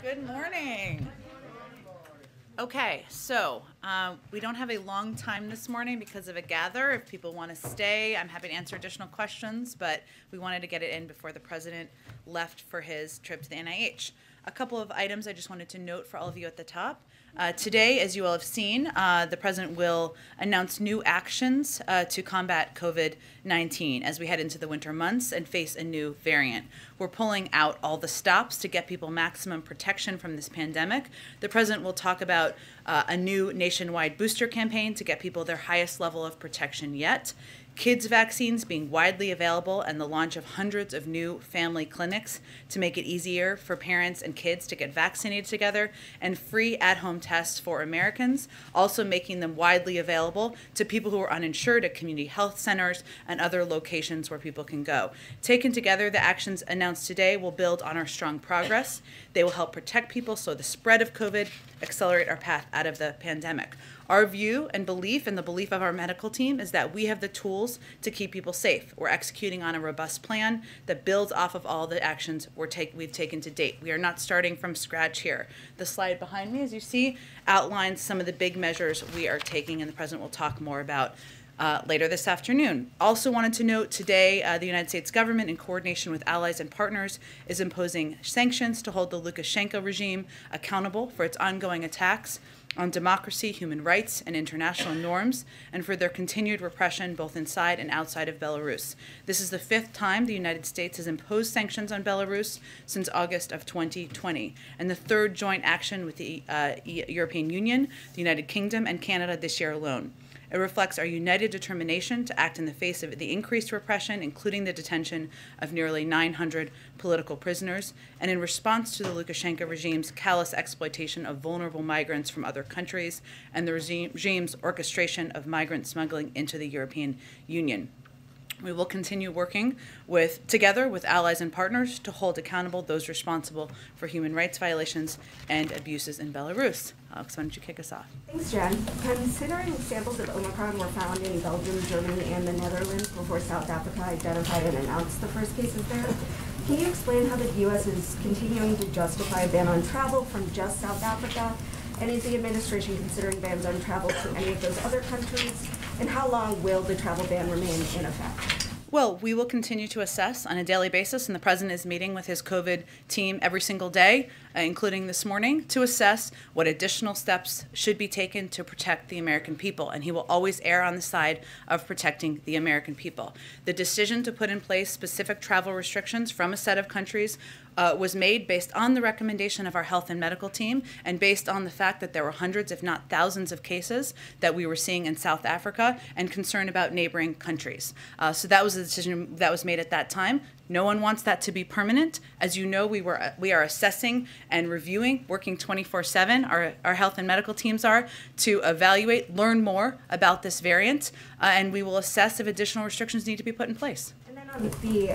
Good morning. Okay, so we don't have a long time this morning because of a gather. If people want to stay, I'm happy to answer additional questions, but we wanted to get it in before the president left for his trip to the NIH. A couple of items I just wanted to note for all of you at the top. Today, as you all have seen, the president will announce new actions to combat COVID-19 as we head into the winter months and face a new variant. We're pulling out all the stops to get people maximum protection from this pandemic. The president will talk about a new nationwide booster campaign to get people their highest level of protection yet. Kids vaccines being widely available and the launch of hundreds of new family clinics to make it easier for parents and kids to get vaccinated together, and free at-home tests for Americans, also making them widely available to people who are uninsured at community health centers and other locations where people can go. Taken together, the actions announced today will build on our strong progress. They will help protect people so the spread of COVID accelerate our path out of the pandemic. Our view and belief, and the belief of our medical team, is that we have the tools to keep people safe. We're executing on a robust plan that builds off of all the actions we've taken to date. We are not starting from scratch here. The slide behind me, as you see, outlines some of the big measures we are taking, and the president will talk more about later this afternoon. Also wanted to note today, the United States government, in coordination with allies and partners, is imposing sanctions to hold the Lukashenko regime accountable for its ongoing attacks on democracy, human rights, and international norms, and for their continued repression both inside and outside of Belarus. This is the 5th time the United States has imposed sanctions on Belarus since August of 2020, and the 3rd joint action with the European Union, the United Kingdom, and Canada this year alone. It reflects our united determination to act in the face of the increased repression, including the detention of nearly 900 political prisoners, and in response to the Lukashenko regime's callous exploitation of vulnerable migrants from other countries and the regime's orchestration of migrant smuggling into the European Union. We will continue working together with allies and partners to hold accountable those responsible for human rights violations and abuses in Belarus. Alex, why don't you kick us off? Thanks, Jen. Considering samples of Omicron were found in Belgium, Germany, and the Netherlands before South Africa identified and announced the first cases there, can you explain how the U.S. is continuing to justify a ban on travel from just South Africa? And is the administration considering bans on travel to any of those other countries? And how long will the travel ban remain in effect? Well, we will continue to assess on a daily basis, and the president is meeting with his COVID team every single day, including this morning, to assess what additional steps should be taken to protect the American people. And he will always err on the side of protecting the American people. The decision to put in place specific travel restrictions from a set of countries was made based on the recommendation of our health and medical team, and based on the fact that there were hundreds, if not thousands, of cases that we were seeing in South Africa and concern about neighboring countries. So that was the decision that was made at that time. No one wants that to be permanent. As you know, we are assessing and reviewing, working 24/7. Our health and medical teams are to evaluate, learn more about this variant, and we will assess if additional restrictions need to be put in place. On the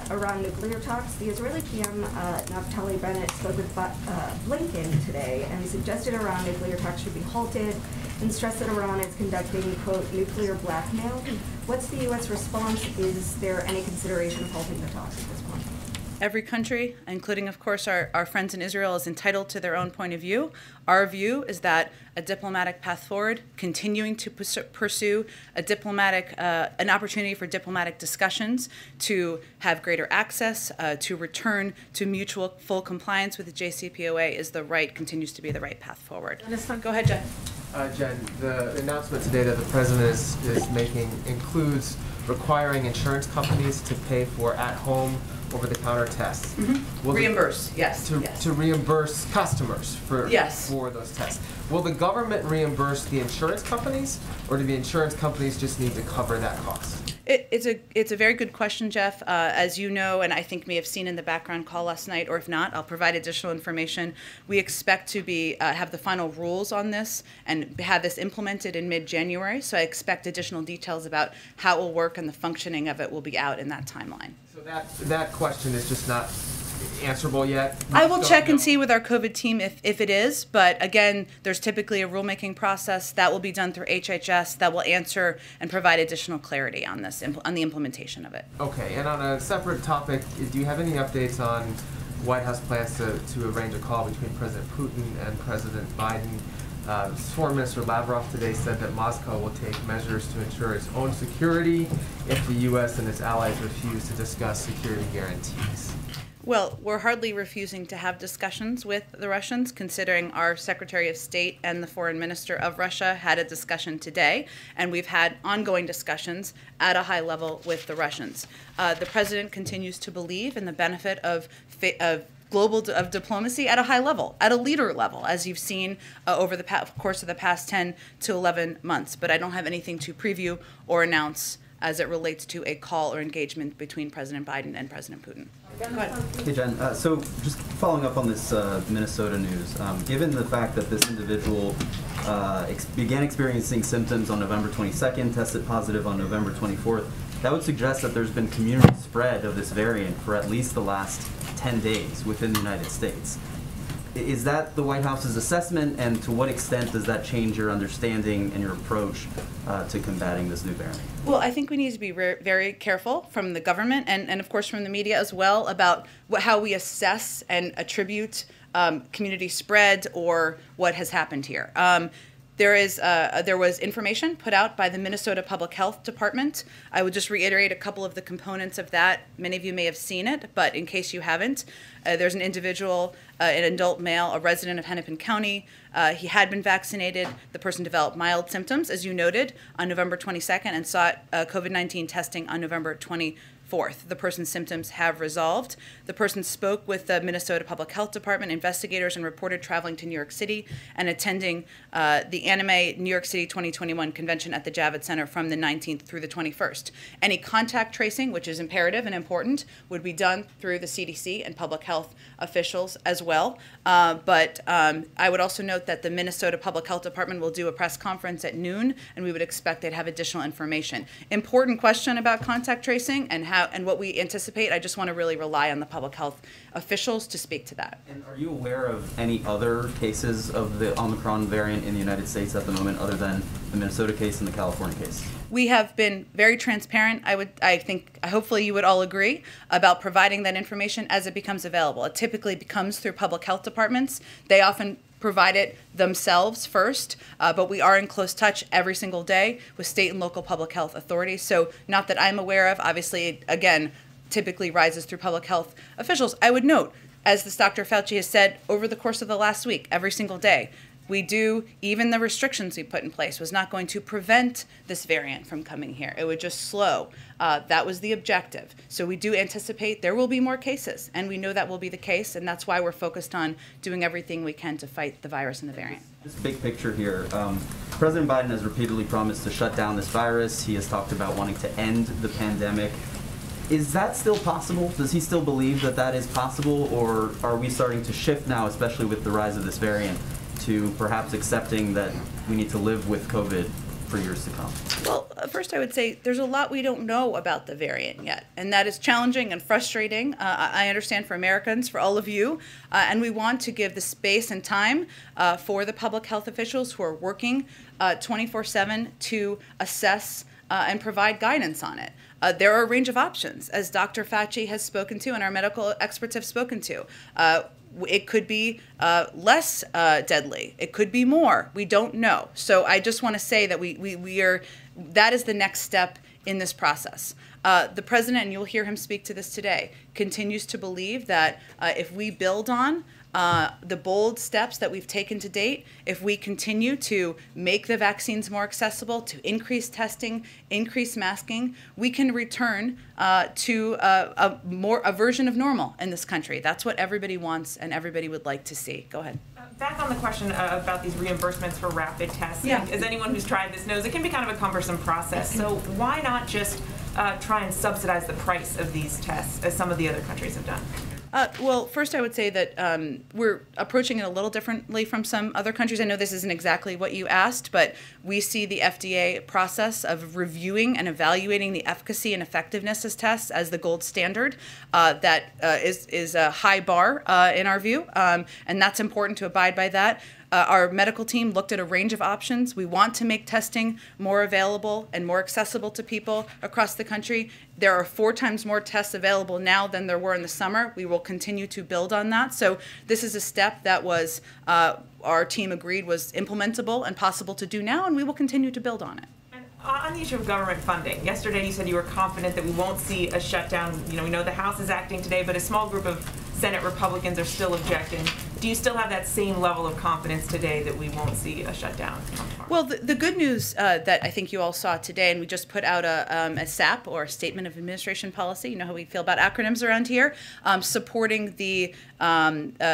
Iran nuclear talks, the Israeli PM Naftali Bennett spoke with Blinken today and suggested Iran nuclear talks should be halted and stressed that Iran is conducting, quote, nuclear blackmail. What's the U.S. response? Is there any consideration of halting the talks at this point? Every country, including, of course, our friends in Israel, is entitled to their own point of view. Our view is that a diplomatic path forward, continuing to pursue an opportunity for diplomatic discussions to have greater access, to return to mutual full compliance with the JCPOA continues to be the right path forward. Go ahead, Jen. Jen, the announcement today that the president is making includes requiring insurance companies to pay for at-home over-the-counter tests. Mm-hmm. Reimburse, yes. To reimburse customers for those tests. Will the government reimburse the insurance companies, or do the insurance companies just need to cover that cost? It's a very good question, Jeff. As you know, and I think may have seen in the background call last night, or if not, I'll provide additional information. We expect to have the final rules on this and have this implemented in mid-January. So I expect additional details about how it will work and the functioning of it will be out in that timeline. So that question is just not answerable yet? I will check and see with our COVID team if it is, but again, there's typically a rulemaking process that will be done through HHS that will answer and provide additional clarity on this, on the implementation of it. Okay, and on a separate topic, do you have any updates on White House plans to arrange a call between President Putin and President Biden. Foreign Minister Lavrov today said that Moscow will take measures to ensure its own security if the U.S. and its allies refuse to discuss security guarantees. Well, we're hardly refusing to have discussions with the Russians, considering our Secretary of State and the Foreign Minister of Russia had a discussion today, and we've had ongoing discussions at a high level with the Russians. The President continues to believe in the benefit of diplomacy at a high level, at a leader level, as you've seen over the course of the past 10 to 11 months. But I don't have anything to preview or announce as it relates to a call or engagement between President Biden and President Putin. Go ahead. Hey, Jen. So just following up on this Minnesota news, given the fact that this individual began experiencing symptoms on November 22nd, tested positive on November 24th, that would suggest that there's been community spread of this variant for at least the last 10 days within the United States. Is that the White House's assessment, and to what extent does that change your understanding and your approach to combating this new variant? Well, I think we need to be very careful from the government and of course, from the media as well about how we assess and attribute community spread or what has happened here. There was information put out by the Minnesota Public Health Department. I would just reiterate a couple of the components of that. Many of you may have seen it, but in case you haven't, there's an individual, an adult male, a resident of Hennepin County. He had been vaccinated. The person developed mild symptoms, as you noted, on November 22nd and sought COVID-19 testing on November 24th. The person's symptoms have resolved. The person spoke with the Minnesota Public Health Department investigators and reported traveling to New York City and attending the Anime New York City 2021 convention at the Javits Center from the 19th through the 21st. Any contact tracing, which is imperative and important, would be done through the CDC and public health officials as well. But I would also note that the Minnesota Public Health Department will do a press conference at noon, and we would expect they'd have additional information. Important question about contact tracing and what we anticipate. I just want to really rely on the public health officials to speak to that. And are you aware of any other cases of the Omicron variant in the United States at the moment, other than the Minnesota case and the California case? We have been very transparent. I think, hopefully you would all agree, about providing that information as it becomes available. It typically comes through public health departments. They often provide it themselves first, but we are in close touch every single day with state and local public health authorities. So not that I'm aware of, obviously, it, again, typically rises through public health officials. I would note, as this Dr. Fauci has said over the course of the last week, every single day, even the restrictions we put in place was not going to prevent this variant from coming here. It would just slow. That was the objective. So we do anticipate there will be more cases, and we know that will be the case, and that's why we're focused on doing everything we can to fight the virus and the variant. Just big picture here. President Biden has repeatedly promised to shut down this virus. He has talked about wanting to end the pandemic. Is that still possible? Does he still believe that that is possible, or are we starting to shift now, especially with the rise of this variant, to perhaps accepting that we need to live with COVID for years to come? Well, first I would say there's a lot we don't know about the variant yet, and that is challenging and frustrating. I understand for Americans, for all of you, and we want to give the space and time for the public health officials who are working 24/7 to assess and provide guidance on it. There are a range of options, as Dr. Fauci has spoken to and our medical experts have spoken to. It could be less deadly. It could be more. We don't know. So I just want to say that that is the next step in this process. The president, and you'll hear him speak to this today, continues to believe that if we build on the bold steps that we've taken to date, if we continue to make the vaccines more accessible, to increase testing, increase masking, we can return to a version of normal in this country. That's what everybody wants and everybody would like to see. Go ahead. Back on the question about these reimbursements for rapid testing, Yeah. as anyone who's tried this knows, it can be kind of a cumbersome process. So why not just try and subsidize the price of these tests, as some of the other countries have done? Well, first I would say that we're approaching it a little differently from some other countries. I know this isn't exactly what you asked, but we see the FDA process of reviewing and evaluating the efficacy and effectiveness of tests as the gold standard. That is a high bar in our view, and that's important to abide by that. our medical team looked at a range of options. We want to make testing more available and more accessible to people across the country. There are 4 times more tests available now than there were in the summer. We will continue to build on that. So this is a step that was, our team agreed was implementable and possible to do now, and we will continue to build on it. On the issue of government funding, yesterday you said you were confident that we won't see a shutdown. You know, we know the House is acting today, but a small group of Senate Republicans are still objecting. Do you still have that same level of confidence today that we won't see a shutdown? Well, the good news that I think you all saw today, and we just put out a SAP, or a Statement of Administration Policy, you know how we feel about acronyms around here, supporting the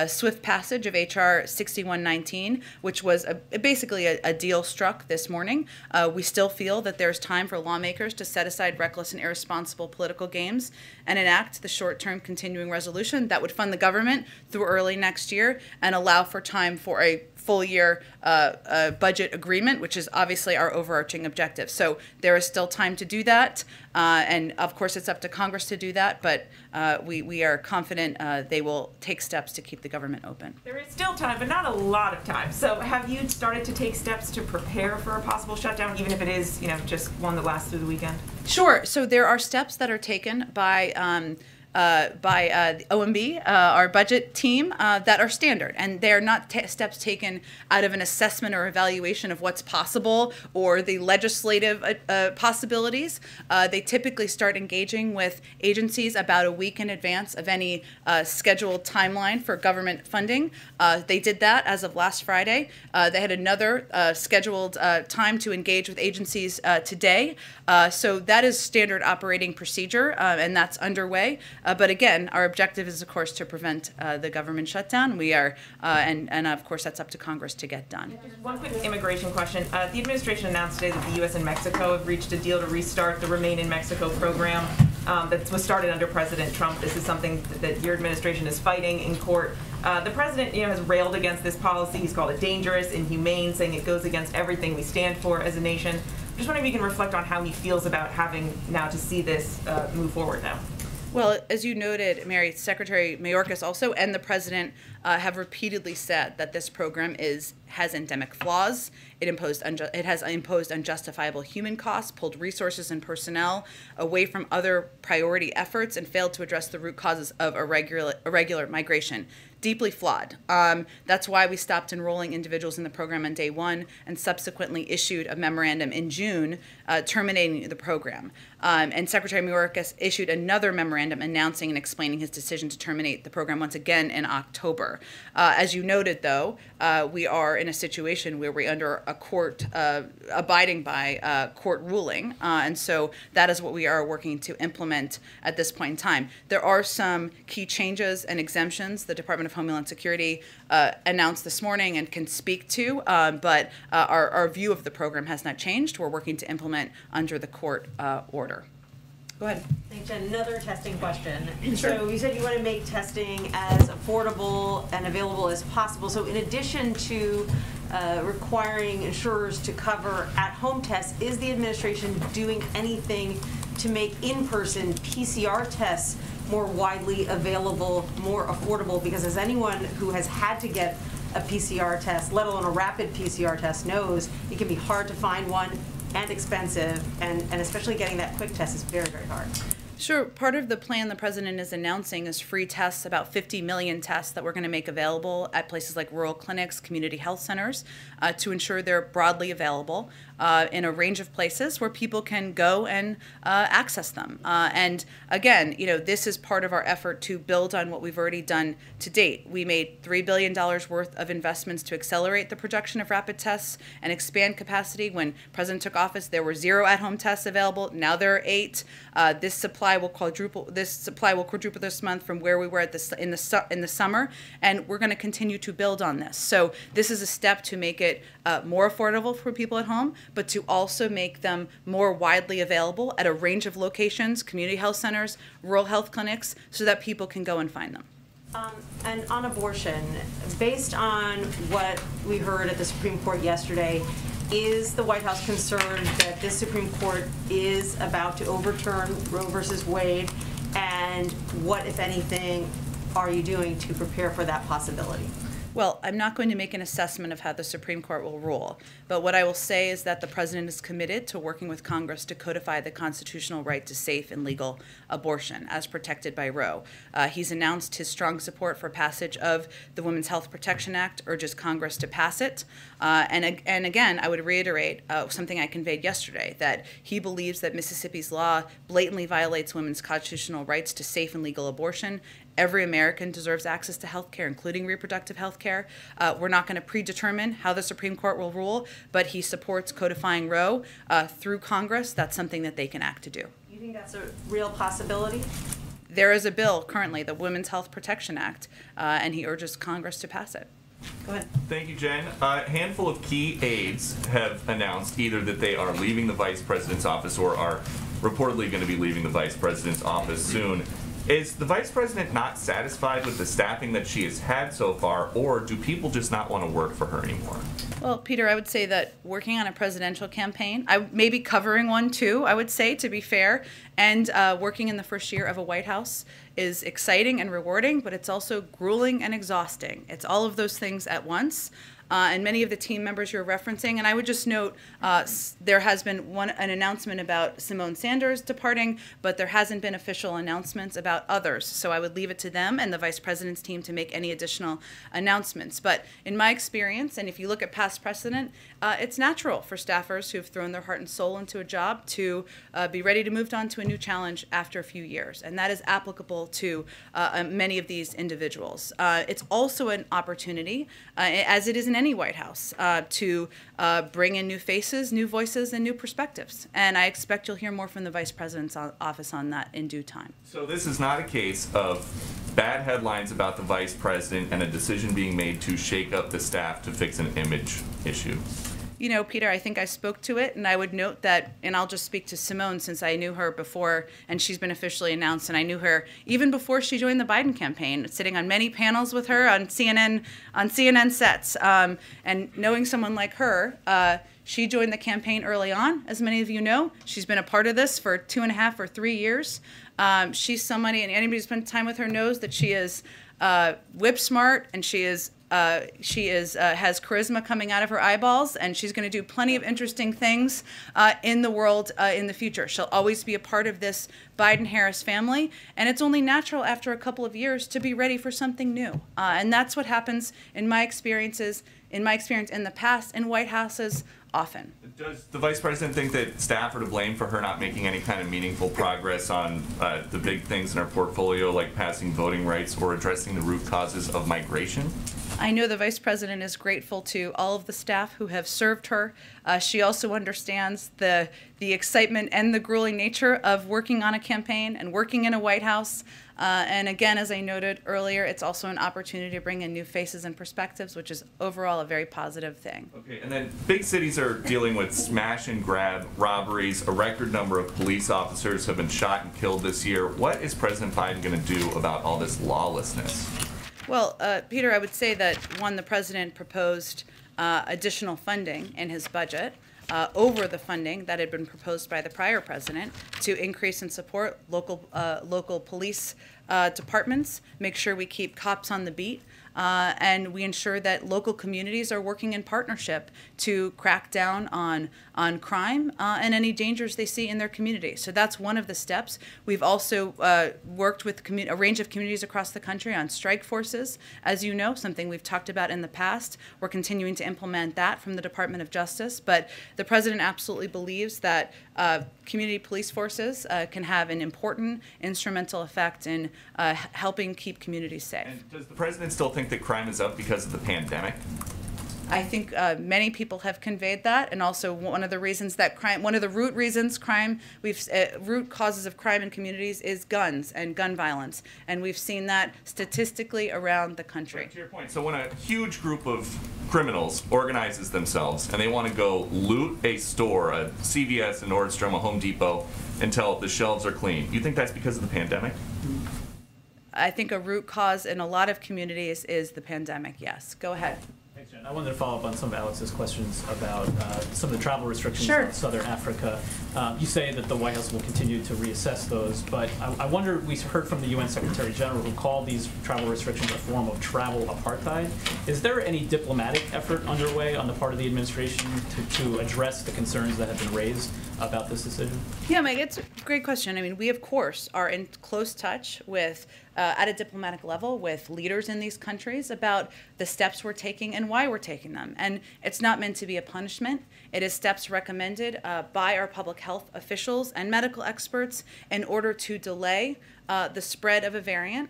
swift passage of H.R. 6119, which was basically a deal struck this morning. We still feel that there's time for lawmakers to set aside reckless and irresponsible political games and enact the short-term continuing resolution that would fund the government through early next year and allow for time for a full year budget agreement, which is obviously our overarching objective. So there is still time to do that. And of course, it's up to Congress to do that, but we are confident they will take steps to keep the government open. There is still time, but not a lot of time. So have you started to take steps to prepare for a possible shutdown, even if it is, you know, just one that lasts through the weekend? Sure. So there are steps that are taken by the OMB, our budget team, that are standard. And they're not steps taken out of an assessment or evaluation of what's possible or the legislative possibilities. They typically start engaging with agencies about a week in advance of any scheduled timeline for government funding. They did that as of last Friday. They had another scheduled time to engage with agencies today. So that is standard operating procedure, and that's underway. But again, our objective is, of course, to prevent the government shutdown. We are, and of course, that's up to Congress to get done. One quick immigration question. The administration announced today that the U.S. and Mexico have reached a deal to restart the Remain in Mexico program that was started under President Trump. This is something that your administration is fighting in court. The president, you know, has railed against this policy. He's called it dangerous, inhumane, saying it goes against everything we stand for as a nation. I'm just wondering if you can reflect on how he feels about having now to see this move forward now. Well, as you noted, Mary, Secretary Mayorkas also and the president have repeatedly said that this program has endemic flaws. It has imposed unjustifiable human costs, pulled resources and personnel away from other priority efforts, and failed to address the root causes of irregular migration. Deeply flawed. That's why we stopped enrolling individuals in the program on day 1 and subsequently issued a memorandum in June terminating the program. And Secretary Mayorkas issued another memorandum announcing and explaining his decision to terminate the program once again in October. As you noted, though, we are in a situation where we're under a court, abiding by court ruling, and so that is what we are working to implement at this point in time. There are some key changes and exemptions the Department of Homeland Security announced this morning and can speak to, but our view of the program has not changed. We're working to implement under the court order. Go ahead. Thanks, Jen. Another testing question. Sure. So you said you want to make testing as affordable and available as possible. So in addition to requiring insurers to cover at-home tests, is the administration doing anything to make in-person PCR tests more widely available, more affordable? Because as anyone who has had to get a PCR test, let alone a rapid PCR test, knows, it can be hard to find one and expensive, and especially getting that quick test is very, very hard. Sure. Part of the plan the president is announcing is free tests, about 50 million tests that we're going to make available at places like rural clinics, community health centers, to ensure they're broadly available in a range of places where people can go and access them. And again, you know, this is part of our effort to build on what we've already done to date. We made $3 billion worth of investments to accelerate the production of rapid tests and expand capacity. When President took office, there were 0 at-home tests available. Now there are 8. This supply will quadruple this month from where we were at in the summer, and we're going to continue to build on this. So this is a step to make it more affordable for people at home, but to also make them more widely available at a range of locations, community health centers, rural health clinics, so that people can go and find them. And on abortion, based on what we heard at the Supreme Court yesterday, is the White House concerned that this Supreme Court is about to overturn Roe versus Wade? And what, if anything, are you doing to prepare for that possibility? Well, I'm not going to make an assessment of how the Supreme Court will rule, but what I will say is that the President is committed to working with Congress to codify the constitutional right to safe and legal abortion as protected by Roe. He's announced his strong support for passage of the Women's Health Protection Act, urges Congress to pass it. And again, I would reiterate something I conveyed yesterday, that he believes that Mississippi's law blatantly violates women's constitutional rights to safe and legal abortion. Every American deserves access to health care, including reproductive health care. We're not going to predetermine how the Supreme Court will rule, but he supports codifying Roe through Congress. That's something that they can act to do. You think that's a real possibility? There is a bill currently, the Women's Health Protection Act, and he urges Congress to pass it. Go ahead. Thank you, Jen. A handful of key aides have announced either that they are leaving the vice president's office or are reportedly going to be leaving the vice president's office soon. Is the vice president not satisfied with the staffing that she has had so far, or do people just not want to work for her anymore? Well, Peter, I would say that working on a presidential campaign, I may be covering one too, I would say, to be fair, and working in the first year of a White House is exciting and rewarding, but it's also grueling and exhausting. It's all of those things at once. And many of the team members you're referencing. And I would just note there has been an announcement about Simone Sanders departing, but there hasn't been official announcements about others. So I would leave it to them and the vice president's team to make any additional announcements. But in my experience, and if you look at past precedent, it's natural for staffers who have thrown their heart and soul into a job to be ready to move on to a new challenge after a few years. And that is applicable to many of these individuals. It's also an opportunity, as it is in any White House, to bring in new faces, new voices, and new perspectives. And I expect you'll hear more from the Vice President's office on that in due time. So this is not a case of bad headlines about the vice president and a decision being made to shake up the staff to fix an image issue. You know, Peter, I think I spoke to it, and I would note that, and I'll just speak to Simone since I knew her before, and she's been officially announced, and I knew her even before she joined the Biden campaign, sitting on many panels with her on CNN sets, and knowing someone like her, she joined the campaign early on, as many of you know. She's been a part of this for 2.5 or 3 years. She's somebody, and anybody who's spent time with her knows that she is whip smart, and she has charisma coming out of her eyeballs, and she's going to do plenty of interesting things in the world in the future. She'll always be a part of this Biden-Harris family, and it's only natural after a couple of years to be ready for something new. And that's what happens in my experience in the past in White Houses often. Does the vice president think that staff are to blame for her not making any kind of meaningful progress on the big things in her portfolio, like passing voting rights or addressing the root causes of migration? I know the vice president is grateful to all of the staff who have served her. She also understands the excitement and the grueling nature of working on a campaign and working in a White House. And again, as I noted earlier, it's also an opportunity to bring in new faces and perspectives, which is overall a very positive thing. Okay, and then big cities are dealing with smash and grab robberies. A record number of police officers have been shot and killed this year. What is President Biden going to do about all this lawlessness? Well, Peter, I would say that, one, the president proposed additional funding in his budget over the funding that had been proposed by the prior president to increase and support local police departments, make sure we keep cops on the beat, and we ensure that local communities are working in partnership to crack down on crime and any dangers they see in their community. So that's one of the steps. We've also worked with a range of communities across the country on strike forces, as you know, something we've talked about in the past. We're continuing to implement that from the Department of Justice, but the president absolutely believes that community police forces can have an important instrumental effect in helping keep communities safe. And does the president still think that crime is up because of the pandemic? I think many people have conveyed that, and also one of the reasons that one of the root causes of crime in communities is guns and gun violence, and we've seen that statistically around the country. Right, to your point, so when a huge group of criminals organizes themselves and they want to go loot a store, a CVS, a Nordstrom, a Home Depot, until the shelves are clean, you think that's because of the pandemic? I think a root cause in a lot of communities is the pandemic, yes. Go ahead. Thanks, Jen. I wanted to follow up on some of Alex's questions about some of the travel restrictions Sure. in Southern Africa. You say that the White House will continue to reassess those, but I wonder, we heard from the UN Secretary General who called these travel restrictions a form of travel apartheid. Is there any diplomatic effort underway on the part of the administration to address the concerns that have been raised about this decision? Yeah, Mike, it's a great question. I mean, we, of course, are in close touch with, at a diplomatic level, with leaders in these countries about the steps we're taking and why we're taking them. And it's not meant to be a punishment. It is steps recommended by our public health officials and medical experts in order to delay the spread of a variant.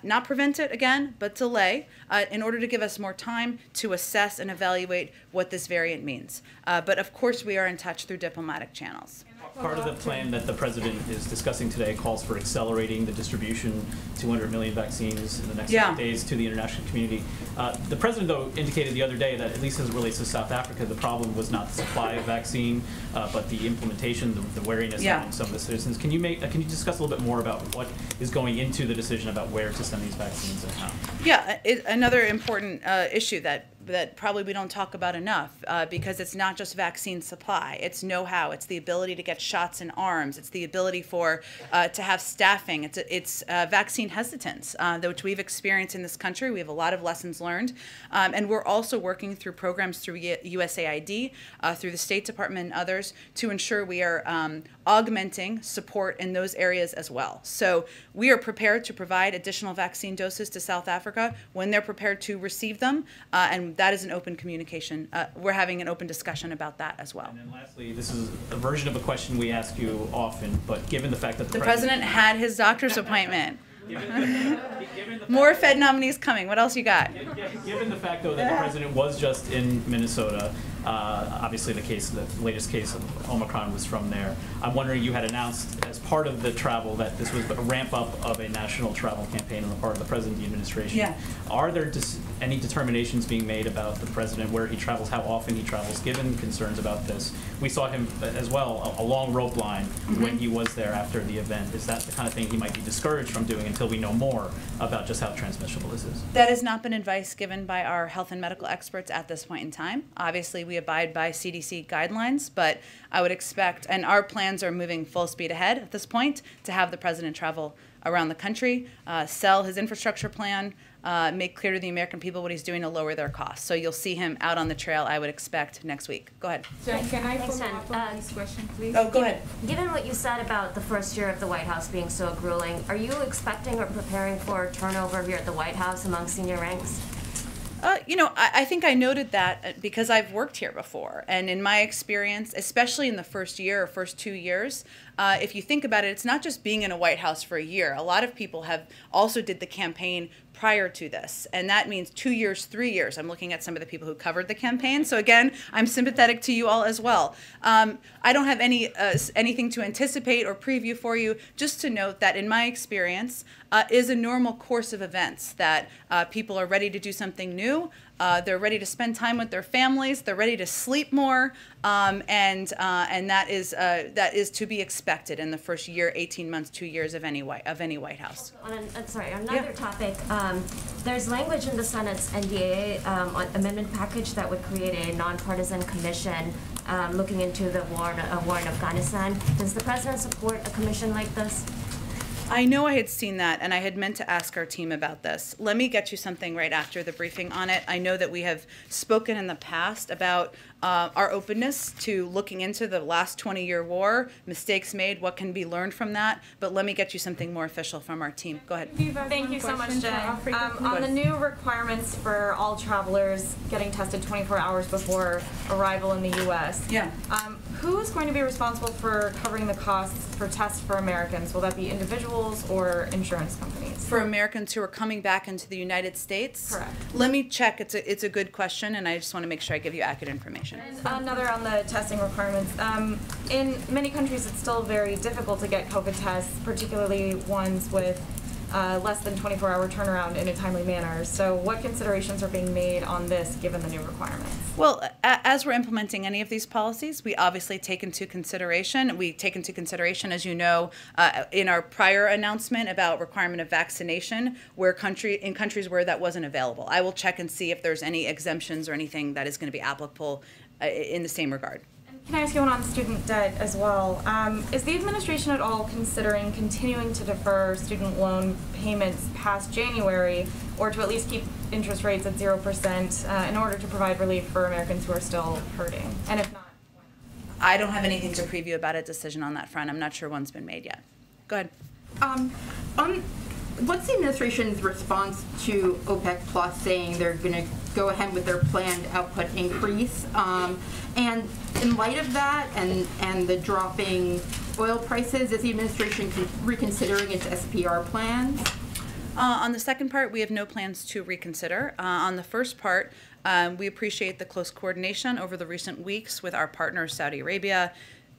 Not prevent it again, but delay, in order to give us more time to assess and evaluate what this variant means. But of course, we are in touch through diplomatic channels. Part of the plan that the president is discussing today calls for accelerating the distribution, 200 million vaccines in the next 8 days to the international community. The president, though, indicated the other day that, at least as it relates to South Africa, the problem was not the supply of vaccine, but the implementation, the wariness among some of the citizens. Can you discuss a little bit more about what is going into the decision about where to send these vaccines and how? Yeah, another important issue that probably we don't talk about enough, because it's not just vaccine supply. It's know-how. It's the ability to get shots in arms. It's the ability to have staffing. It's vaccine hesitance, which we've experienced in this country. We have a lot of lessons learned. And we're also working through programs through USAID, through the State Department and others, to ensure we are augmenting support in those areas as well. So we are prepared to provide additional vaccine doses to South Africa when they're prepared to receive them, and that is an open communication. We're having an open discussion about that as well. And then lastly, this is a version of a question we ask you often, but given the fact that the president had his doctor's appointment. More Fed nominees coming. What else you got? Given the fact, though, that the president was just in Minnesota, obviously the latest case of Omicron was from there. I'm wondering, you had announced as part of the travel that this was a ramp up of a national travel campaign on the part of the president and the administration. Yeah. Are there any determinations being made about the president, where he travels, how often he travels, given concerns about this? We saw him as well, a long rope line when he was there after the event. Is that the kind of thing he might be discouraged from doing until we know more about just how transmissible this is? That has not been advice given by our health and medical experts at this point in time. Obviously, we abide by CDC guidelines, but I would expect, and our plans are moving full speed ahead at this point, to have the president travel around the country, sell his infrastructure plan, make clear to the American people what he's doing to lower their costs. So you'll see him out on the trail, I would expect, next week. Go ahead. So can I Thanks, follow Jen. up on this question, please? Oh, go ahead. Given what you said about the first year of the White House being so grueling, are you expecting or preparing for turnover here at the White House among senior ranks? I think I noted that because I've worked here before. And in my experience, especially in the first year or first 2 years, if you think about it, it's not just being in a White House for a year. A lot of people have also did the campaign prior to this. And that means 2 years, 3 years. I'm looking at some of the people who covered the campaign. So again, I'm sympathetic to you all as well. I don't have anything to anticipate or preview for you, just to note that in my experience, is a normal course of events that people are ready to do something new. They're ready to spend time with their families. They're ready to sleep more, and that is to be expected in the first year, 18 months, 2 years of any White House. On another topic, there's language in the Senate's NDAA amendment package that would create a nonpartisan commission looking into the war in Afghanistan. Does the president support a commission like this? I know I had seen that, and I had meant to ask our team about this. Let me get you something right after the briefing on it. I know that we have spoken in the past about our openness to looking into the last 20-year war, mistakes made, what can be learned from that. But let me get you something more official from our team. Go ahead. Thank you so much, Jen. On the new requirements for all travelers getting tested 24 hours before arrival in the U.S., who's going to be responsible for covering the costs for tests for Americans? Will that be individuals or insurance companies? For Americans who are coming back into the United States? Correct. Let me check. It's a good question, and I just want to make sure I give you accurate information. And another on the testing requirements. In many countries, it's still very difficult to get COVID tests, particularly ones with less than 24-hour turnaround in a timely manner. So what considerations are being made on this given the new requirements? Well, as we're implementing any of these policies, we obviously take into consideration, as you know, in our prior announcement about requirement of vaccination, in countries where that wasn't available. I will check and see if there's any exemptions or anything that is going to be applicable in the same regard. Can I ask you one on student debt as well? Is the administration at all considering continuing to defer student loan payments past January, or to at least keep interest rates at 0% in order to provide relief for Americans who are still hurting? And if not, I don't have anything to preview about a decision on that front. I'm not sure one's been made yet. Go ahead. What's the administration's response to OPEC Plus saying they're going to go ahead with their planned output increase? And in light of that and the dropping oil prices, is the administration reconsidering its SPR plans? On the second part, we have no plans to reconsider. On the first part, we appreciate the close coordination over the recent weeks with our partners, Saudi Arabia,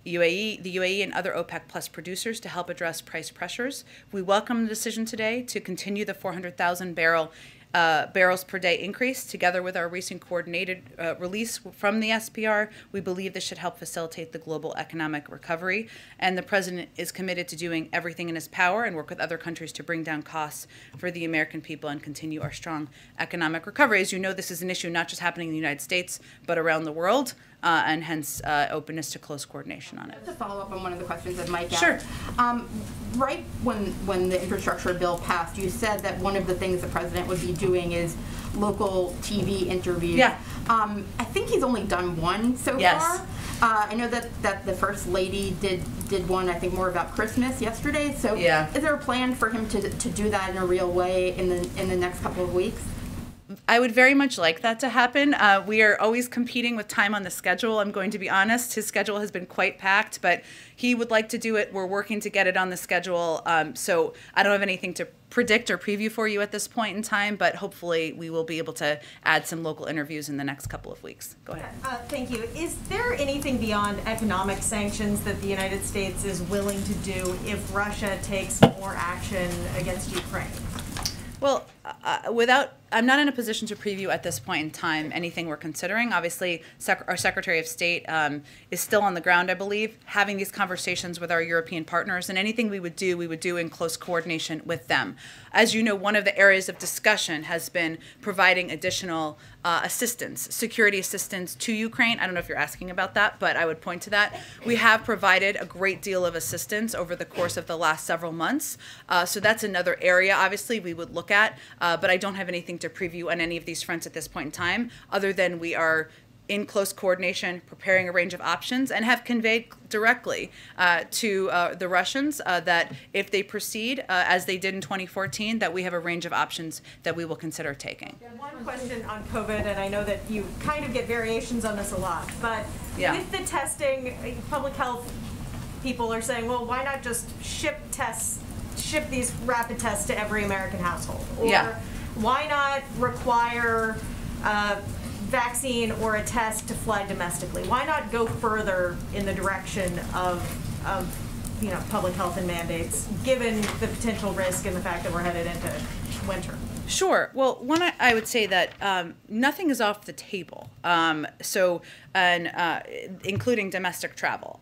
the UAE and other OPEC Plus producers to help address price pressures. We welcome the decision today to continue the 400,000 barrels per day increase. Together with our recent coordinated release from the SPR, we believe this should help facilitate the global economic recovery. And the President is committed to doing everything in his power and work with other countries to bring down costs for the American people and continue our strong economic recovery. As you know, this is an issue not just happening in the United States, but around the world. And hence openness to close coordination on it. To follow up on one of the questions that Mike asked. Sure. Right when the infrastructure bill passed, you said that one of the things the president would be doing is local TV interviews. Yeah. I think he's only done one so far. I know that the First Lady did one, I think, more about Christmas yesterday. So is there a plan for him to do that in a real way in the next couple of weeks? I would very much like that to happen. We are always competing with time on the schedule. I'm going to be honest. His schedule has been quite packed, but he would like to do it. We're working to get it on the schedule. So I don't have anything to predict or preview for you at this point in time, but hopefully we will be able to add some local interviews in the next couple of weeks. Go ahead. Thank you. Is there anything beyond economic sanctions that the United States is willing to do if Russia takes more action against Ukraine? Well, I'm not in a position to preview at this point in time anything we're considering. Obviously, our Secretary of State is still on the ground, I believe, having these conversations with our European partners, and anything we would do in close coordination with them. As you know, one of the areas of discussion has been providing additional assistance, security assistance to Ukraine. I don't know if you're asking about that, but I would point to that. We have provided a great deal of assistance over the course of the last several months. So that's another area, obviously, we would look at, but I don't have anything to preview on any of these fronts at this point in time, other than we are in close coordination, preparing a range of options, and have conveyed directly to the Russians that if they proceed, as they did in 2014, that we have a range of options that we will consider taking. One question on COVID, and I know that you kind of get variations on this a lot, but with the testing, public health people are saying, well, why not just ship these rapid tests to every American household? Or why not require vaccine or a test to fly domestically? Why not go further in the direction of public health and mandates, given the potential risk and the fact that we're headed into winter? Sure. Well, one, I would say that nothing is off the table, including domestic travel.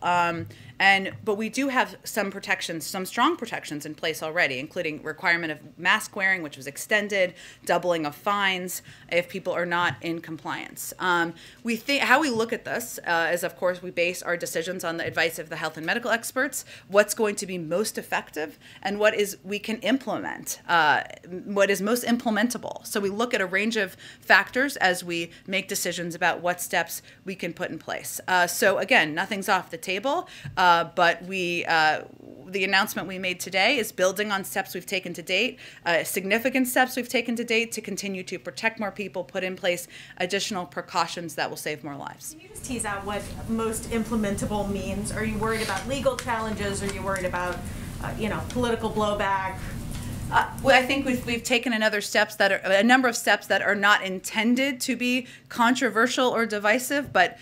But we do have some protections, some strong protections in place already, including requirement of mask wearing, which was extended, doubling of fines if people are not in compliance. How we look at this is, of course, we base our decisions on the advice of the health and medical experts, what's going to be most effective, and what we can implement, what is most implementable. So we look at a range of factors as we make decisions about what steps we can put in place. So again, nothing's off the table. But the announcement we made today is building on steps we've taken to date, significant steps we've taken to date to continue to protect more people, put in place additional precautions that will save more lives. Can you just tease out what most implementable means? Are you worried about legal challenges? Are you worried about, political blowback? Well, I think we've taken a number of steps that are not intended to be controversial or divisive, but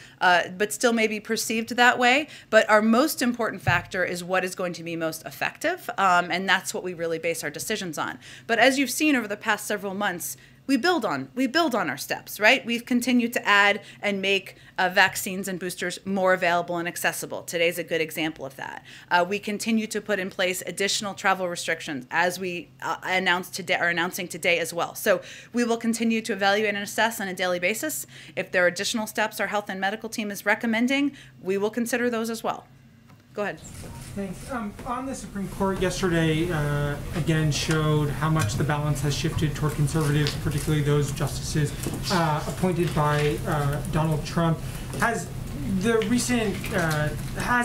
still may be perceived that way. But our most important factor is what is going to be most effective, and that's what we really base our decisions on. But as you've seen over the past several months, we build on our steps, right? We've continued to add and make vaccines and boosters more available and accessible. Today's a good example of that. We continue to put in place additional travel restrictions as we are announcing today as well. So we will continue to evaluate and assess on a daily basis. If there are additional steps our health and medical team is recommending, we will consider those as well. Go ahead. Thanks. On the Supreme Court yesterday, again showed how much the balance has shifted toward conservatives, particularly those justices appointed by Donald Trump. Has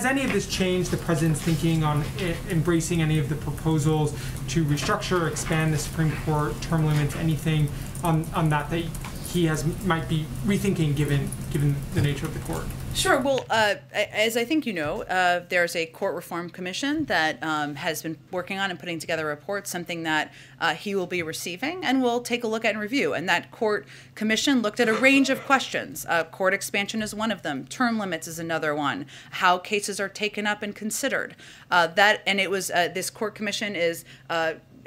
any of this changed the president's thinking on embracing any of the proposals to restructure, or expand the Supreme Court term limits? Anything on that he might be rethinking given the nature of the court? Sure. Well, as I think you know, there's a court reform commission that has been working on and putting together a report, something that he will be receiving and will take a look at and review. And that court commission looked at a range of questions. Court expansion is one of them. Term limits is another one. How cases are taken up and considered. This court commission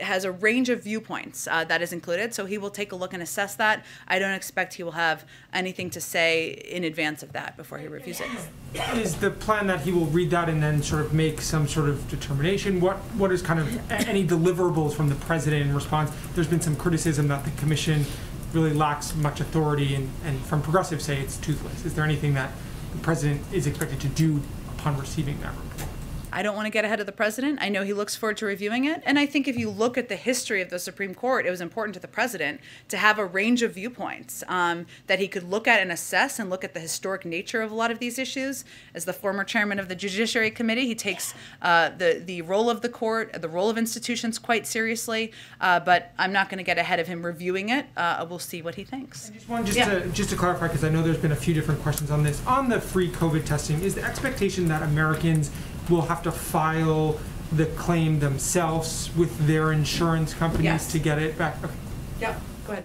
has a range of viewpoints that is included, so he will take a look and assess that. I don't expect he will have anything to say in advance of that before he reviews it. Is the plan that he will read that and then sort of make some sort of determination? What is kind of any deliverables from the president in response? There's been some criticism that the commission really lacks much authority, and from progressives say it's toothless. Is there anything that the president is expected to do upon receiving that report? I don't want to get ahead of the president. I know he looks forward to reviewing it. And I think if you look at the history of the Supreme Court, it was important to the president to have a range of viewpoints that he could look at and assess and look at the historic nature of a lot of these issues. As the former chairman of the Judiciary Committee, he takes the role of the court, the role of institutions quite seriously. But I'm not going to get ahead of him reviewing it. We'll see what he thinks. And just to clarify, because I know there's been a few different questions on this. On the free COVID testing, is the expectation that Americans will have to file the claim themselves with their insurance companies to get it back? Okay. Yeah, go ahead.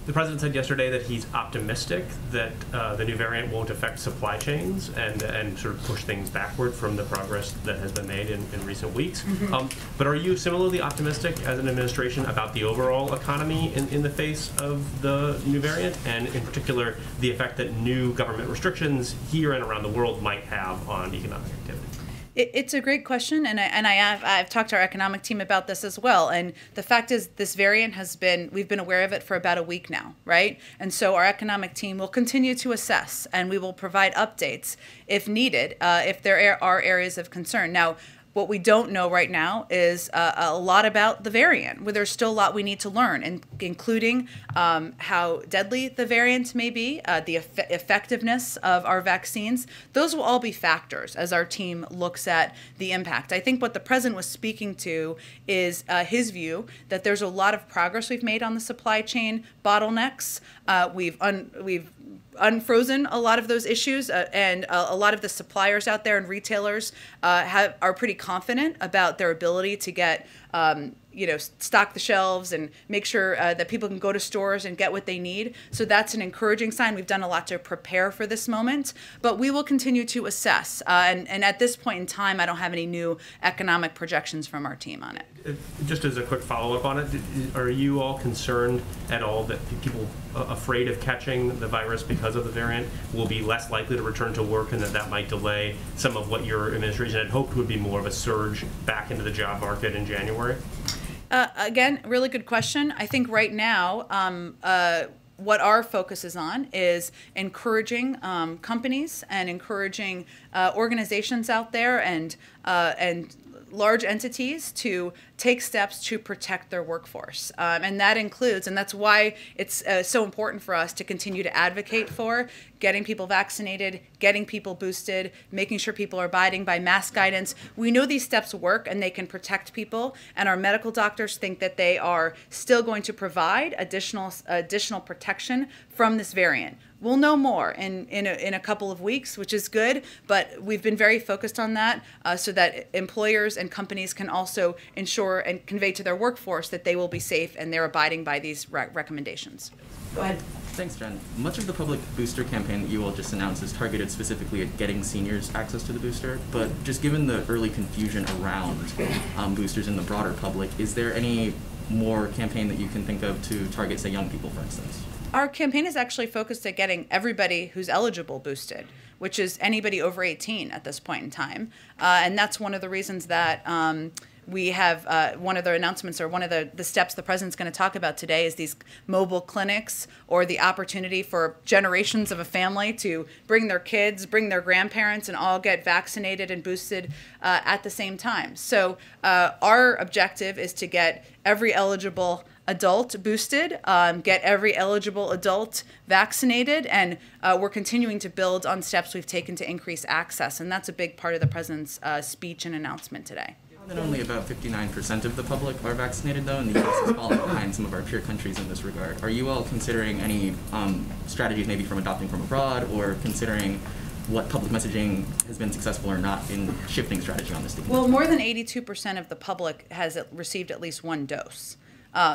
The president said yesterday that he's optimistic that the new variant won't affect supply chains and sort of push things backward from the progress that has been made in recent weeks. Mm-hmm. But are you similarly optimistic as an administration about the overall economy in the face of the new variant, and in particular the effect that new government restrictions here and around the world might have on economic activity? It's a great question, and I've talked to our economic team about this as well. And the fact is, this variant we've been aware of it for about a week now, right? And so our economic team will continue to assess, and we will provide updates if needed, if there are areas of concern. Now, what we don't know right now is a lot about the variant, where there's still a lot we need to learn, including how deadly the variant may be, the effectiveness of our vaccines. Those will all be factors as our team looks at the impact. I think what the president was speaking to is his view that there's a lot of progress we've made on the supply chain bottlenecks. We've unfrozen a lot of those issues, and a lot of the suppliers out there and retailers are pretty confident about their ability to get stock the shelves and make sure that people can go to stores and get what they need. So that's an encouraging sign. We've done a lot to prepare for this moment, but we will continue to assess. And at this point in time, I don't have any new economic projections from our team on it. Just as a quick follow-up on it, are you all concerned at all that people afraid of catching the virus because of the variant will be less likely to return to work, and that might delay some of what your administration had hoped would be more of a surge back into the job market in January? Again, really good question. I think right now, what our focus is on is encouraging companies and encouraging organizations out there and large entities to take steps to protect their workforce. And that includes, and that's why it's so important for us to continue to advocate for getting people vaccinated, getting people boosted, making sure people are abiding by mask guidance. We know these steps work and they can protect people, and our medical doctors think that they are still going to provide additional protection from this variant. we'll know more in a couple of weeks, which is good, but we've been very focused on that so that employers and companies can also ensure and convey to their workforce that they will be safe and they're abiding by these recommendations. Go ahead. Thanks, Jen. Much of the public booster campaign that you all just announced is targeted specifically at getting seniors access to the booster, but just given the early confusion around boosters in the broader public, is there any more campaign that you can think of to target, say, young people, for instance? Our campaign is actually focused at getting everybody who's eligible boosted, which is anybody over 18 at this point in time. And that's one of the reasons that we have one of the announcements, or one of the steps the president's going to talk about today, is these mobile clinics, or the opportunity for generations of a family to bring their kids, bring their grandparents, and all get vaccinated and boosted at the same time. So our objective is to get every eligible adult boosted, get every eligible adult vaccinated, and we're continuing to build on steps we've taken to increase access, and that's a big part of the president's speech and announcement today. That only about 59% of the public are vaccinated, though, and the U.S. is falling behind some of our peer countries in this regard. Are you all considering any strategies maybe from adopting from abroad, or considering what public messaging has been successful or not in shifting strategy on this thing? Well, more than 82% of the public has received at least one dose.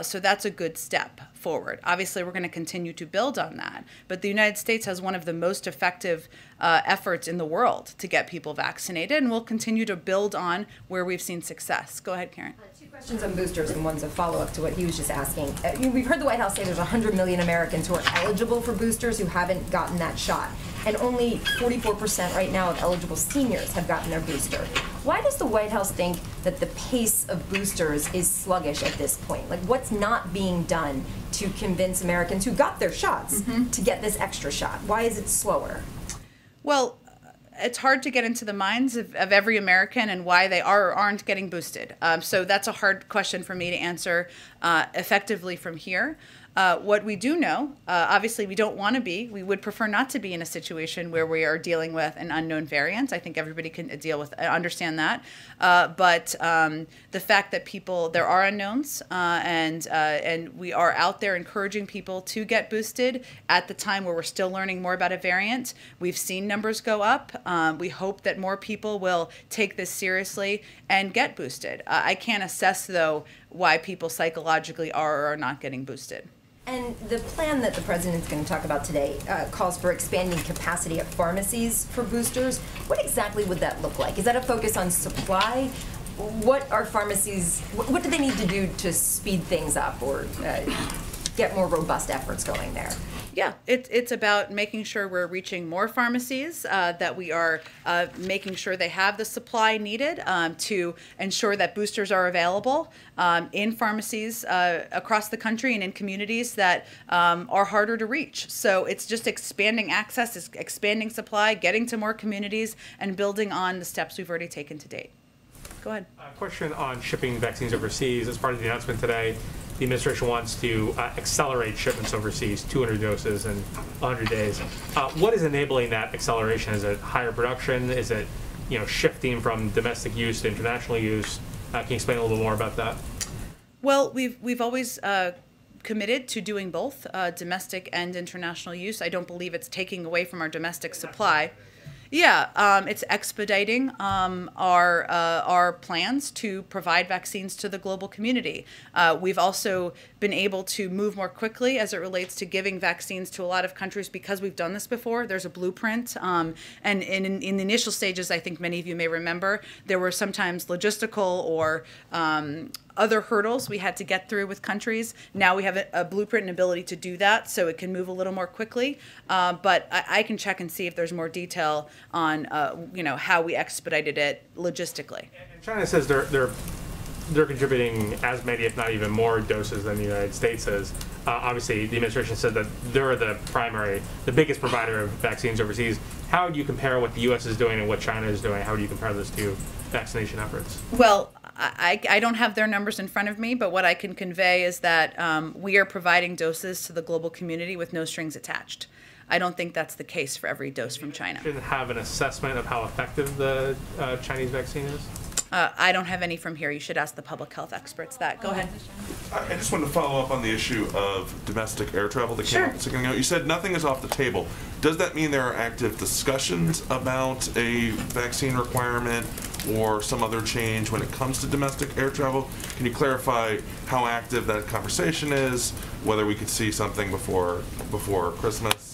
So that's a good step forward. Obviously, we're going to continue to build on that. But the United States has one of the most effective efforts in the world to get people vaccinated, and we'll continue to build on where we've seen success. Go ahead, Karen. Two questions on boosters, and one's a follow-up to what he was just asking. We've heard the White House say there's 100 million Americans who are eligible for boosters who haven't gotten that shot, and only 44% right now of eligible seniors have gotten their booster. Why does the White House think that the pace of boosters is sluggish at this point? Like, what's not being done to convince Americans who got their shots to get this extra shot? Why is it slower? Well, it's hard to get into the minds of every American and why they are or aren't getting boosted. So that's a hard question for me to answer effectively from here. What we do know, obviously we don't want to be, we would prefer not to be in a situation where we are dealing with an unknown variant. I think everybody can understand that. But the fact that there are unknowns, and we are out there encouraging people to get boosted at the time where we're still learning more about a variant. We've seen numbers go up. We hope that more people will take this seriously and get boosted. I can't assess, though, why people psychologically are or are not getting boosted. And the plan that the president is going to talk about today calls for expanding capacity at pharmacies for boosters. What exactly would that look like? Is that a focus on supply? What are pharmacies, what do they need to do to speed things up or get more robust efforts going there? Yeah, it's about making sure we're reaching more pharmacies, that we are making sure they have the supply needed to ensure that boosters are available in pharmacies across the country and in communities that are harder to reach. So it's just expanding access, it's expanding supply, getting to more communities, and building on the steps we've already taken to date. Go ahead. A question on shipping vaccines overseas. As part of the announcement today, the administration wants to accelerate shipments overseas, 200 doses in 100 days. What is enabling that acceleration? Is it higher production? Is it, shifting from domestic use to international use? Can you explain a little bit more about that? Well, we've always committed to doing both domestic and international use. I don't believe it's taking away from our domestic supply. Yeah, it's expediting our plans to provide vaccines to the global community. We've also been able to move more quickly as it relates to giving vaccines to a lot of countries because we've done this before. There's a blueprint. And in the initial stages, I think many of you may remember, there were sometimes logistical or other hurdles we had to get through with countries. Now we have a blueprint and ability to do that, so it can move a little more quickly. But I can check and see if there's more detail on how we expedited it logistically. And China says they're contributing as many, if not even more, doses than the United States is. Obviously, the administration said that they're the biggest provider of vaccines overseas. How do you compare what the U.S. is doing and what China is doing? How do you compare those two vaccination efforts? Well, I don't have their numbers in front of me, but what I can convey is that we are providing doses to the global community with no strings attached. I don't think that's the case for every dose from China. Should have an assessment of how effective the Chinese vaccine is? I don't have any from here. You should ask the public health experts that. Go ahead. I just wanted to follow up on the issue of domestic air travel that came up a second ago. You said nothing is off the table. Does that mean there are active discussions about a vaccine requirement or some other change when it comes to domestic air travel? Can you clarify how active that conversation is, whether we could see something before Christmas?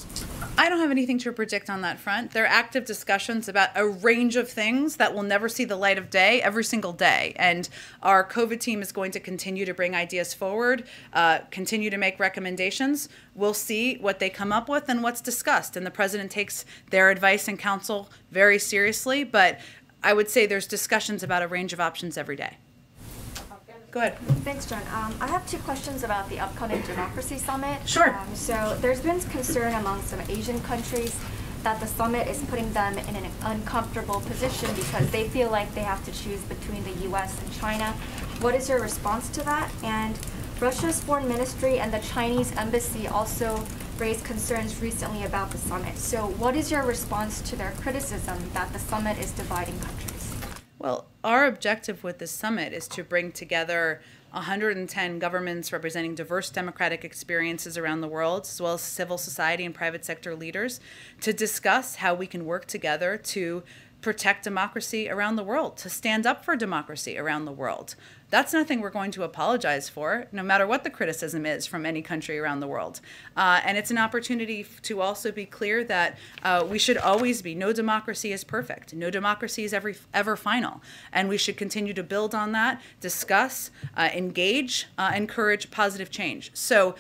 I don't have anything to predict on that front. There are active discussions about a range of things that will never see the light of day every single day. And our COVID team is going to continue to bring ideas forward, continue to make recommendations. We'll see what they come up with and what's discussed. And the president takes their advice and counsel very seriously. But I would say there's discussions about a range of options every day. Go ahead. Thanks, Jen. I have two questions about the upcoming Democracy Summit. Sure. So there's been concern among some Asian countries that the summit is putting them in an uncomfortable position because they feel like they have to choose between the U.S. and China. What is your response to that? And Russia's foreign ministry and the Chinese embassy also raised concerns recently about the summit. So what is your response to their criticism that the summit is dividing countries? Well, our objective with this summit is to bring together 110 governments representing diverse democratic experiences around the world, as well as civil society and private sector leaders, to discuss how we can work together to protect democracy around the world, to stand up for democracy around the world. That's nothing we're going to apologize for, no matter what the criticism is from any country around the world. And it's an opportunity to also be clear that we should always be, no democracy is perfect. No democracy is ever final. And we should continue to build on that, discuss, engage, encourage positive change. So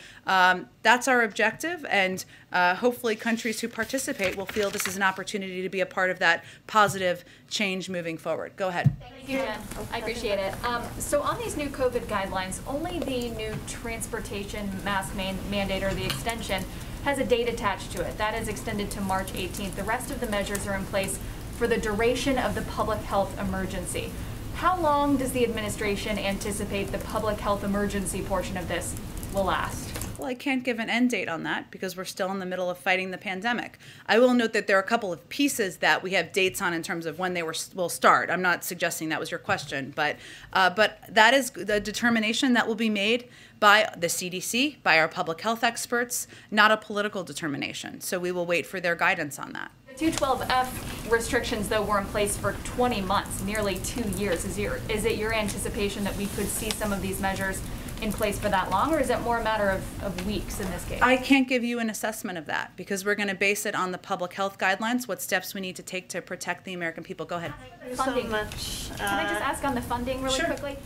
that's our objective, and hopefully countries who participate will feel this is an opportunity to be a part of that positive change moving forward. Go ahead. Thank you, Jen. I appreciate it. So on these new COVID guidelines, only the new transportation mask mandate, or the extension, has a date attached to it. That is extended to March 18th. The rest of the measures are in place for the duration of the public health emergency. How long does the administration anticipate the public health emergency portion of this will last? Well, I can't give an end date on that because we're still in the middle of fighting the pandemic. I will note that there are a couple of pieces that we have dates on in terms of when they will start. I'm not suggesting that was your question, but that is the determination that will be made by the CDC, by our public health experts, not a political determination. So we will wait for their guidance on that. The 212F restrictions, though, were in place for 20 months, nearly 2 years. Is it your anticipation that we could see some of these measures in place for that long, or is it more a matter of weeks in this case? I can't give you an assessment of that because we're going to base it on the public health guidelines, what steps we need to take to protect the American people. Go ahead. Funding. So much. Can I just ask on the funding really quickly?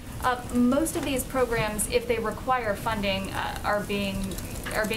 Most of these programs, if they require funding, are being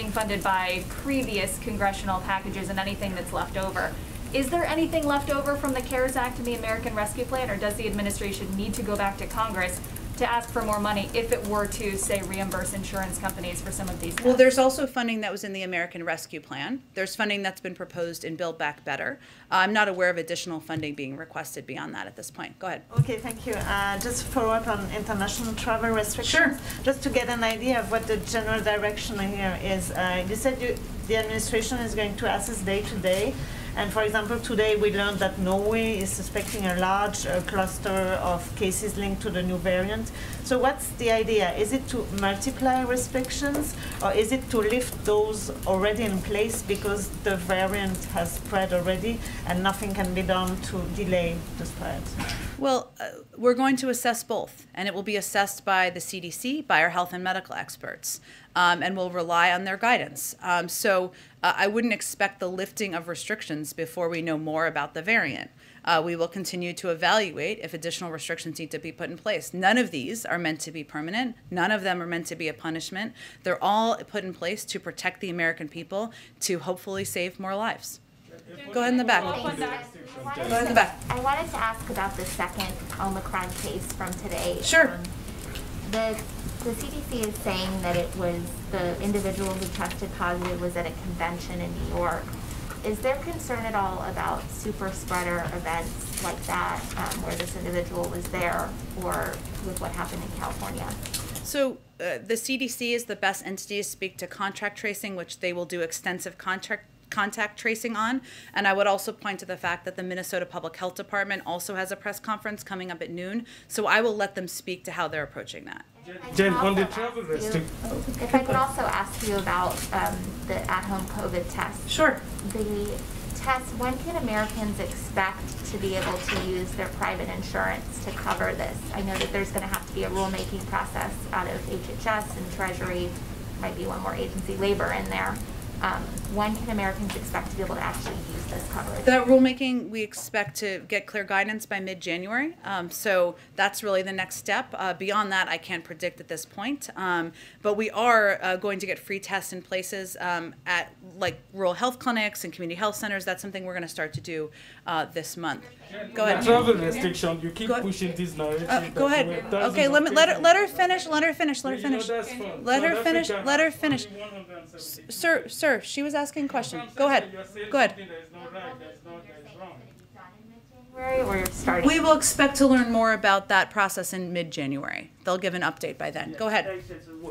funded by previous congressional packages and anything that's left over. Is there anything left over from the CARES Act and the American Rescue Plan, or does the administration need to go back to Congress to ask for more money if it were to, say, reimburse insurance companies for some of these tests? Well, there's also funding that was in the American Rescue Plan. There's funding that's been proposed in Build Back Better. I'm not aware of additional funding being requested beyond that at this point. Go ahead. Okay, thank you. Just follow up on international travel restrictions. Sure. Just to get an idea of what the general direction here is. You said the administration is going to assess day to day. And for example, today we learned that Norway is suspecting a large cluster of cases linked to the new variant. So what's the idea? Is it to multiply restrictions, or is it to lift those already in place because the variant has spread already and nothing can be done to delay the spread? Well, we're going to assess both, and it will be assessed by the CDC, by our health and medical experts, and we'll rely on their guidance. So I wouldn't expect the lifting of restrictions before we know more about the variant. We will continue to evaluate if additional restrictions need to be put in place. None of these are meant to be permanent. None of them are meant to be a punishment. They're all put in place to protect the American people, to hopefully save more lives. Go ahead in the back. Go ahead in the back. I wanted to ask about the second Omicron case from today. Sure. The CDC is saying that it was the individual who tested positive was at a convention in New York. Is there concern at all about super spreader events like that, where this individual was there, or with what happened in California? So the CDC is the best entity to speak to contract tracing, which they will do extensive contract contact tracing on. And I would also point to the fact that the Minnesota Public Health Department also has a press conference coming up at noon. So I will let them speak to how they're approaching that. Jen, on the travel restriction. If I could also ask you about the at-home COVID test. Sure. The test, when can Americans expect to be able to use their private insurance to cover this? I know that there's going to have to be a rulemaking process out of HHS and Treasury, might be one more agency, labor in there. When can Americans expect to be able to actually use this coverage? That rulemaking, we expect to get clear guidance by mid-January. So that's really the next step. Beyond that, I can't predict at this point. But we are going to get free tests in places at like rural health clinics and community health centers. That's something we're going to start to do this month. Go ahead. Travel restriction. You keep pushing this narrative. Go ahead. Okay, let her finish. Let her finish. Let her finish. Let her finish. Let her finish. Sir, she was asking a question. Go ahead. Go ahead. We will expect to learn more about that process in mid-January. They'll give an update by then. Go ahead.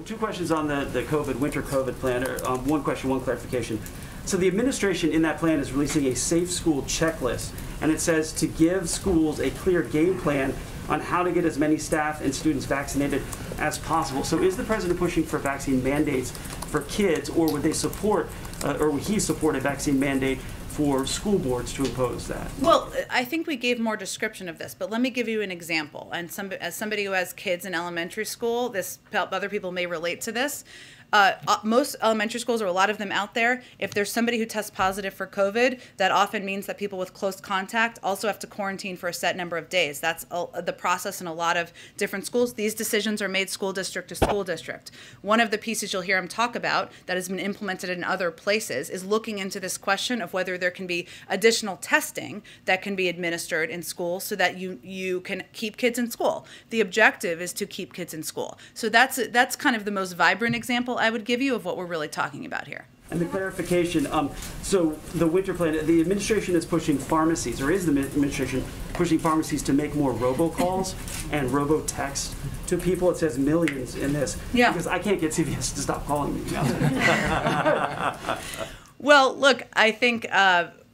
Two questions on the winter COVID plan. One question, one clarification. So the administration in that plan is releasing a safe school checklist, and it says to give schools a clear game plan on how to get as many staff and students vaccinated as possible. So is the president pushing for vaccine mandates for kids, or would they support, or would he support a vaccine mandate for school boards to impose that? Well, I think we gave more description of this, but let me give you an example. And as somebody who has kids in elementary school, other people may relate to this. Most elementary schools, or a lot of them out there, if there's somebody who tests positive for COVID, that often means that people with close contact also have to quarantine for a set number of days. That's the process in a lot of different schools. These decisions are made school district to school district. One of the pieces you'll hear him talk about that has been implemented in other places is looking into this question of whether there can be additional testing that can be administered in schools so that you can keep kids in school. The objective is to keep kids in school. So that's kind of the most vibrant example I would give you of what we're really talking about here. And the clarification, so the winter plan, the administration is pushing pharmacies, or is the administration pushing pharmacies to make more robocalls and robo-text to people? It says millions in this. Yeah. Because I can't get CVS to stop calling me. Well, look, I think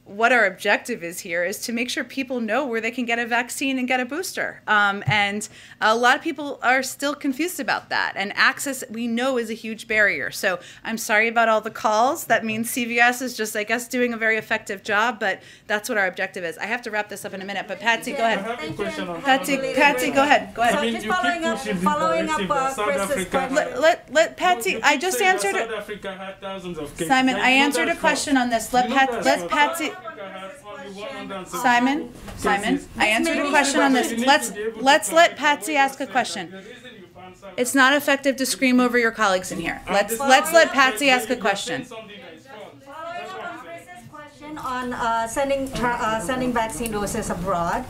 what our objective is here is to make sure people know where they can get a vaccine and get a booster. And a lot of people are still confused about that. And access, we know, is a huge barrier. So I'm sorry about all the calls. That means CVS is just, I guess, doing a very effective job, but that's what our objective is. I have to wrap this up in a minute, but Patsy, go ahead. Patsy, go ahead. Go ahead. So just following up Chris's question. Let Patsy, I just answered it. South Africa had thousands of cases. Simon, I answered a question on this. Let Patsy. Simon, I answered a question on this. Let's let Patsy ask a question. It's not effective to scream over your colleagues in here. Let's let Patsy ask a question. On sending vaccine doses abroad.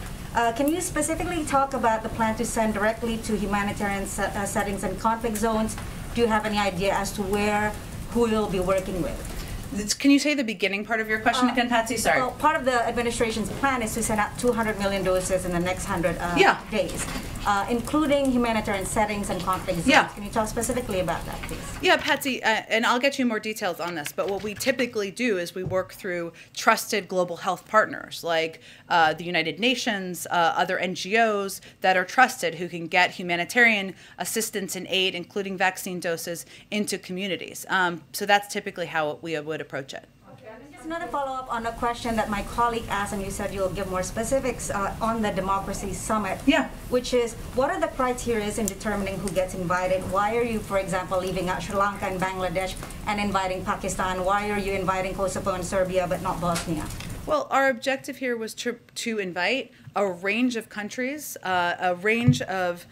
Can you specifically talk about the plan to send directly to humanitarian settings and conflict zones? Do you have any idea as to who you'll be working with? Can you say the beginning part of your question again, Patsy? Sorry. Well, part of the administration's plan is to send out 200 million doses in the next 100 days, including humanitarian settings and conflict zones. Yeah. Can you talk specifically about that, please? Yeah, Patsy, and I'll get you more details on this, but what we typically do is we work through trusted global health partners like the United Nations, other NGOs that are trusted who can get humanitarian assistance and aid, including vaccine doses, into communities. So that's typically how we would approach it. Just another follow-up on a question that my colleague asked, and you said you'll give more specifics on the Democracy Summit. Yeah. Which is, what are the criteria in determining who gets invited? Why are you, for example, leaving out Sri Lanka and Bangladesh and inviting Pakistan? Why are you inviting Kosovo and Serbia but not Bosnia? Well, our objective here was to invite a range of countries, a range of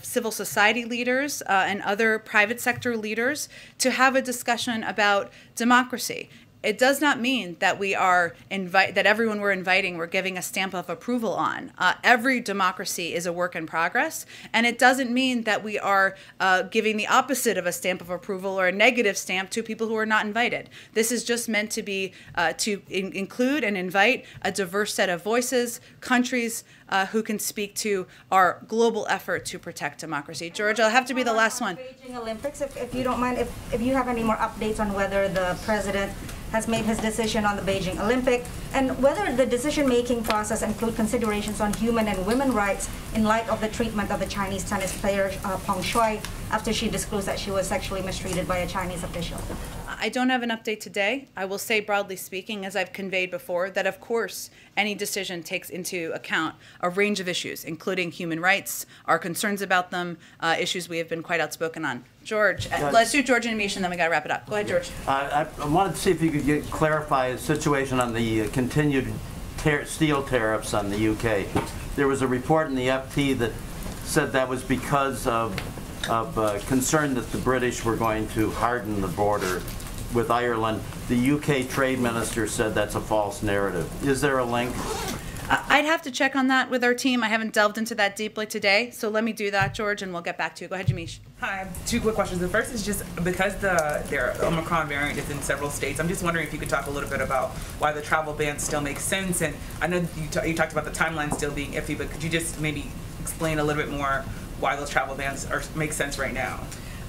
civil society leaders and other private sector leaders to have a discussion about democracy. It does not mean that we are that everyone we're inviting we're giving a stamp of approval on. Every democracy is a work in progress, and it doesn't mean that we are giving the opposite of a stamp of approval or a negative stamp to people who are not invited. This is just meant to be include and invite a diverse set of voices, countries who can speak to our global effort to protect democracy. George, I'll have to be the last one. Beijing Olympics, if you don't mind, if you have any more updates on whether the president has made his decision on the Beijing Olympic, and whether the decision-making process include considerations on human and women rights in light of the treatment of the Chinese tennis player Peng Shuai after she disclosed that she was sexually mistreated by a Chinese official. I don't have an update today. I will say, broadly speaking, as I've conveyed before, that of course any decision takes into account a range of issues, including human rights, our concerns about them, issues we have been quite outspoken on. George, let's do George and Amish, and then we got to wrap it up. Go ahead, George. I wanted to see if you could clarify the situation on the continued steel tariffs on the UK. There was a report in the FT that said that was because of concern that the British were going to harden the border with Ireland. The UK trade minister said that's a false narrative. Is there a link? I'd have to check on that with our team. I haven't delved into that deeply today, so let me do that, George, and we'll get back to you. Go ahead, Jamish. Hi, I have two quick questions. The first is just because their Omicron variant is in several states, I'm just wondering if you could talk a little bit about why the travel ban still makes sense. And I know you talked about the timeline still being iffy, but could you just maybe explain a little bit more why those travel bans make sense right now?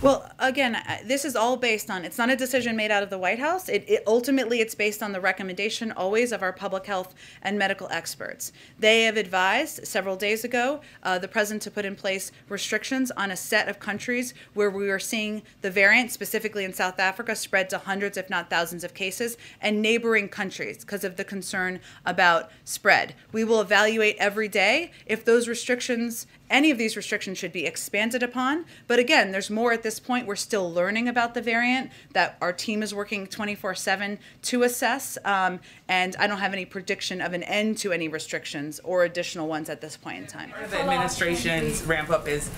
Well, again, this is all based on, it's not a decision made out of the White House. Ultimately, it's based on the recommendation always of our public health and medical experts. They have advised several days ago the president to put in place restrictions on a set of countries where we are seeing the variant, specifically in South Africa, spread to hundreds, if not thousands of cases, and neighboring countries because of the concern about spread. We will evaluate every day if those restrictions, any of these restrictions should be expanded upon. But again, there's more at this point. We're still learning about the variant that our team is working 24/7 to assess. And I don't have any prediction of an end to any restrictions or additional ones at this point in time. Part of the administration's ramp up is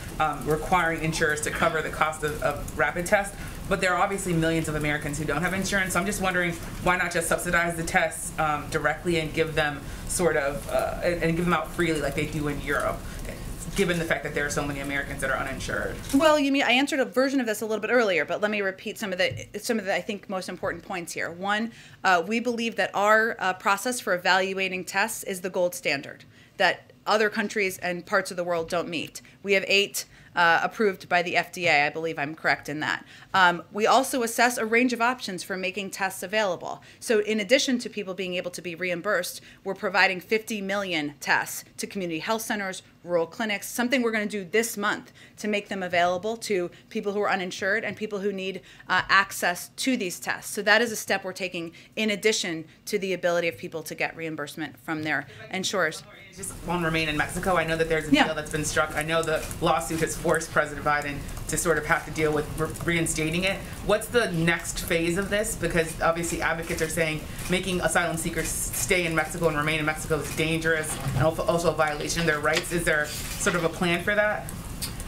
requiring insurers to cover the cost of rapid tests. But there are obviously millions of Americans who don't have insurance. So I'm just wondering why not just subsidize the tests directly and give them and give them out freely like they do in Europe, given the fact that there are so many Americans that are uninsured. Well, I answered a version of this a little bit earlier, but let me repeat some of the I think most important points here. One, we believe that our process for evaluating tests is the gold standard that other countries and parts of the world don't meet. We have 8 approved by the FDA. I believe I'm correct in that. We also assess a range of options for making tests available. So in addition to people being able to be reimbursed, we're providing 50 million tests to community health centers, rural clinics, something we're going to do this month to make them available to people who are uninsured and people who need access to these tests. So that is a step we're taking in addition to the ability of people to get reimbursement from their insurers. Just won't remain in Mexico. I know that there's a deal that's been struck. I know the lawsuit has forced President Biden to sort of have to deal with reinstating it. What's the next phase of this? Because obviously advocates are saying making asylum seekers stay in Mexico and remain in Mexico is dangerous and also a violation of their rights. Is there sort of a plan for that?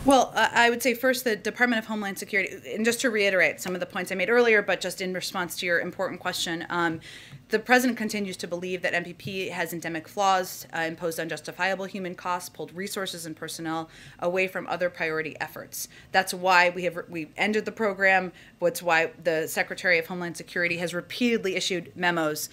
Well, I would say first the Department of Homeland Security, and just to reiterate some of the points I made earlier, but just in response to your important question, the president continues to believe that MPP has endemic flaws, imposed unjustifiable human costs, pulled resources and personnel away from other priority efforts. That's why we ended the program. That's why the Secretary of Homeland Security has repeatedly issued memos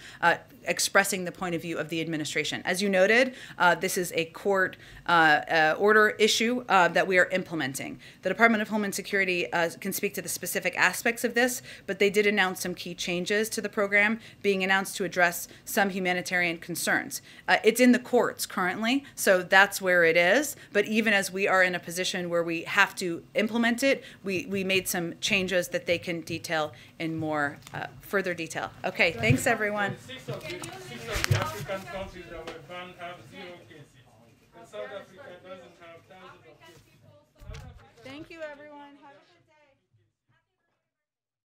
expressing the point of view of the administration. As you noted, this is a court order issue that we are implementing. The Department of Homeland Security can speak to the specific aspects of this, but they did announce some key changes to the program being announced to address some humanitarian concerns. It's in the courts currently, so that's where it is. But even as we are in a position where we have to implement it, we made some changes that they can detail in more further detail. Okay, thanks everyone. 6 of the African countries that were banned have 0 cases. And South Africa doesn't have thousands of cases. Thank you everyone.